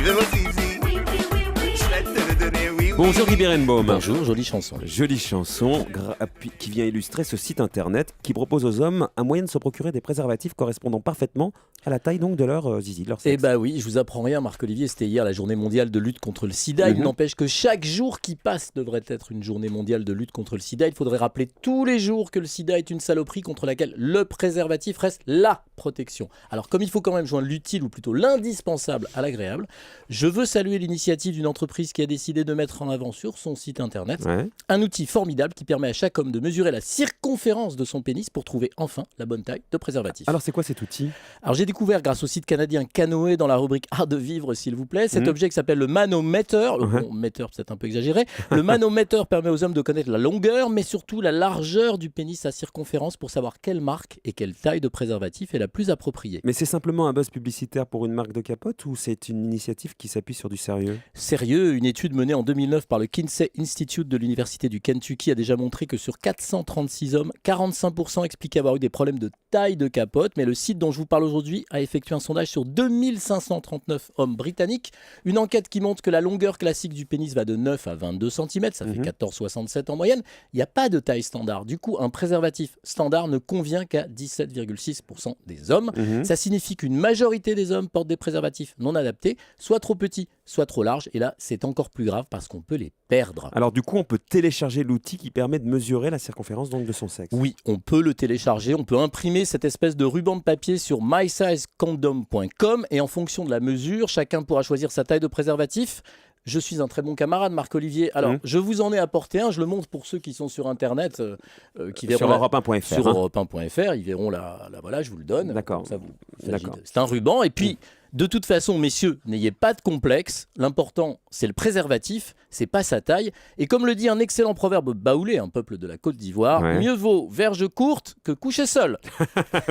veux mon zizi. Je vais te le donner, oui, oui. Bonjour Guy Berenbaum. Bonjour, jolie chanson. Jolie chanson qui vient illustrer ce site internet qui propose aux hommes un moyen de se procurer des préservatifs correspondant parfaitement à la taille donc de leur zizi, de leur sexe. Eh bah oui, je vous apprends rien, Marc-Olivier, c'était hier la journée mondiale de lutte contre le sida. Il n'empêche que chaque jour qui passe devrait être une journée mondiale de lutte contre le sida. Il faudrait rappeler tous les jours que le sida est une saloperie contre laquelle le préservatif reste la protection. Alors comme il faut quand même joindre l'utile ou plutôt l'indispensable à l'agréable, je veux saluer l'initiative d'une entreprise qui a décidé de mettre en avant sur son site internet un outil formidable qui permet à chaque homme de mesurer la circonférence de son pénis pour trouver enfin la bonne taille de préservatif. Alors c'est quoi cet outil ? Alors j'ai découvert grâce au site canadien Canoë dans la rubrique Art de vivre s'il vous plaît, cet objet qui s'appelle le manomètre, bon, mètre peut-être un peu exagéré, le manomètre permet aux hommes de connaître la longueur mais surtout la largeur du pénis à circonférence pour savoir quelle marque et quelle taille de préservatif est la plus appropriée. Mais c'est simplement un buzz publicitaire pour une marque de capote ou c'est une initiative qui s'appuie sur du sérieux ? Sérieux, une étude menée en 2009 par le Kinsey Institute de l'Université du Kentucky a déjà montré que sur 436 hommes, 45% expliquaient avoir eu des problèmes de taille de capote, mais le site dont je vous parle aujourd'hui a effectué un sondage sur 2539 hommes britanniques, une enquête qui montre que la longueur classique du pénis va de 9 à 22 cm, ça fait 14,67 en moyenne, il n'y a pas de taille standard. Du coup, un préservatif standard ne convient qu'à 17,6% des hommes. Ça signifie qu'une majorité des hommes portent des préservatifs non adaptés, soit trop petits, soit trop larges, et là, c'est encore plus grave parce qu'on peut les perdre. Alors du coup, on peut télécharger l'outil qui permet de mesurer la circonférence donc de son sexe. Oui, on peut le télécharger, on peut imprimer cette espèce de ruban de papier sur mysizecondom.com et en fonction de la mesure, chacun pourra choisir sa taille de préservatif. Je suis un très bon camarade, Marc-Olivier. Alors, je vous en ai apporté un. Je le montre pour ceux qui sont sur Internet, qui verront sur europe1.fr. Sur europe1.fr, ils verront voilà, je vous le donne. D'accord. C'est un ruban. Et puis, de toute façon, messieurs, n'ayez pas de complexe. L'important, c'est le préservatif, c'est pas sa taille. Et comme le dit un excellent proverbe baoulé, un peuple de la Côte d'Ivoire, mieux vaut verge courte que coucher seul.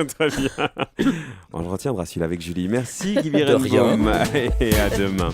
Très bien. On le retiendra celui-là avec Julie. Merci Guy Berenbaum et à demain.